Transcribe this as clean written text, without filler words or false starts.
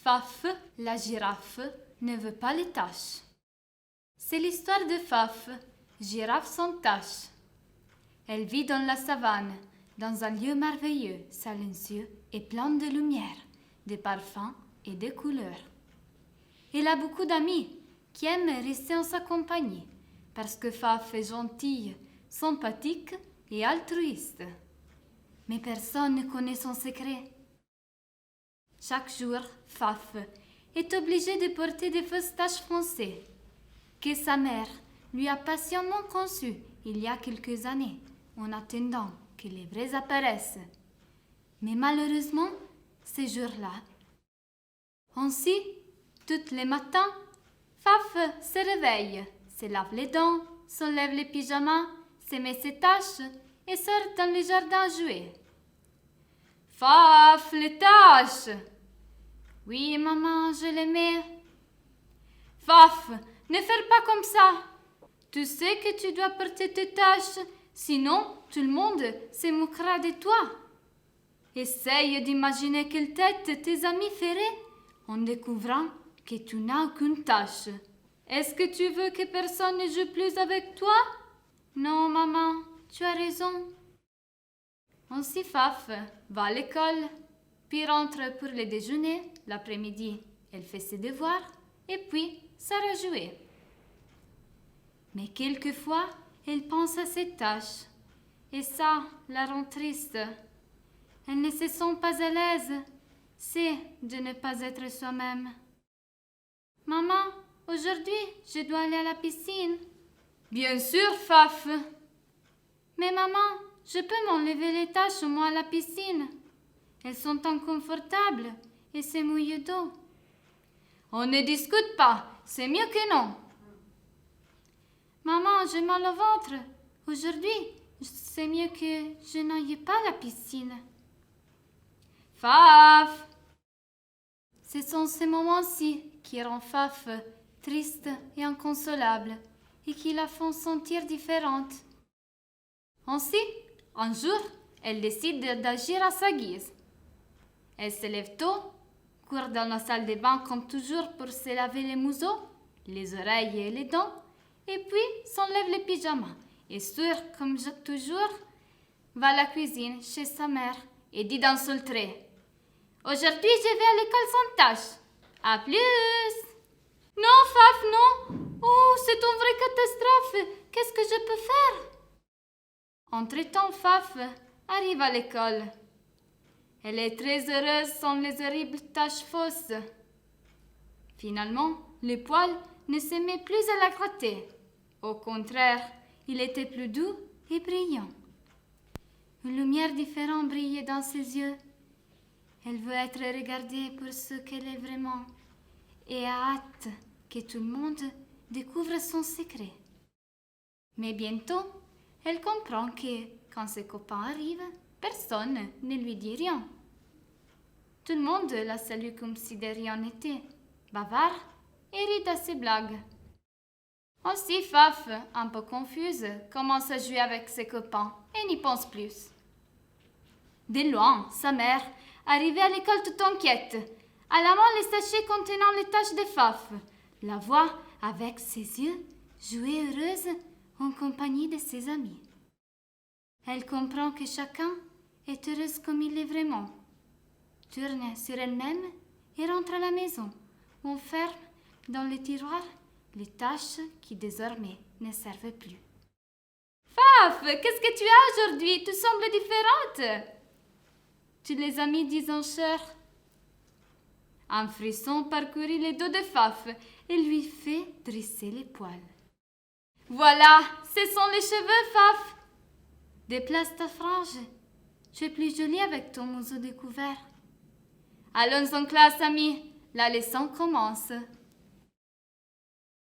Faf, la girafe, ne veut pas les taches. C'est l'histoire de Faf, girafe sans tache. Elle vit dans la savane, dans un lieu merveilleux, silencieux et plein de lumière, de parfums et de couleurs. Elle a beaucoup d'amis qui aiment rester en sa compagnie, parce que Faf est gentille, sympathique et altruiste. Mais personne ne connaît son secret. Chaque jour, Faf est obligée de porter des fausses taches foncées que sa mère lui a patiemment conçues il y a quelques années, en attendant que les vraies apparaissent. Mais malheureusement, ces jours-là, ainsi, tous les matins, Faf se réveille, se lave les dents, s'enlève les pyjamas, se met ses taches et sort dans le jardin jouer. Faf, les taches! Oui, maman, je les mets. Faf, ne fais pas comme ça. Tu sais que tu dois porter tes taches, sinon tout le monde se moquera de toi. Essaye d'imaginer quelle tête tes amis feraient en découvrant que tu n'as aucune tache. Est-ce que tu veux que personne ne joue plus avec toi? Non, maman, tu as raison. Ainsi Faf va à l'école, puis rentre pour le déjeuner. L'après-midi, elle fait ses devoirs et puis sort à jouer. Mais quelquefois, elle pense à ses tâches et ça la rend triste. Elle ne se sent pas à l'aise, c'est de ne pas être soi-même. Maman, aujourd'hui, je dois aller à la piscine. Bien sûr, Faf. Mais maman, je peux m'enlever les taches au moins à la piscine. Elles sont inconfortables et c'est mouillé d'eau. On ne discute pas, c'est mieux que non. Maman, j'ai mal au ventre. Aujourd'hui, c'est mieux que je n'aille pas à la piscine. Faf! Ce sont ces moments-ci qui rendent Faf triste et inconsolable et qui la font sentir différente. Ainsi, un jour, elle décide d'agir à sa guise. Elle se lève tôt, court dans la salle de bain comme toujours pour se laver les museaux, les oreilles et les dents, et puis s'enlève les pyjamas. Et sûre, comme toujours, va à la cuisine chez sa mère et dit d'un seul trait: Aujourd'hui, je vais à l'école sans tâche. À plus! Non, Faf, non! Oh, c'est une vraie catastrophe! Qu'est-ce que je peux faire? Entre-temps, Faf arrive à l'école. Elle est très heureuse sans les horribles taches fausses. Finalement, le poil ne se met plus à la gratter. Au contraire, il était plus doux et brillant. Une lumière différente brillait dans ses yeux. Elle veut être regardée pour ce qu'elle est vraiment et a hâte que tout le monde découvre son secret. Mais bientôt, elle comprend que, quand ses copains arrivent, personne ne lui dit rien. Tout le monde la salue comme si de rien n'était, bavard et rit à ses blagues. Ainsi, Faf, un peu confuse, commence à jouer avec ses copains et n'y pense plus. De loin, sa mère, arrivée à l'école toute inquiète, à la main les sachets contenant les taches de Faf, la voit avec ses yeux jouer heureuse en compagnie de ses amis. Elle comprend que chacun est heureuse comme il est vraiment. Tourne sur elle-même et rentre à la maison, où on ferme dans le tiroir les taches qui désormais ne servent plus. Faf, qu'est-ce que tu as aujourd'hui? Tu sembles différente. Tous les amis disent en chair. Un frisson parcourit le dos de Faf et lui fait dresser les poils. Voilà, ce sont les cheveux, Faf. Déplace ta frange. Tu es plus jolie avec ton museau découvert. Allons en classe, amis. La leçon commence.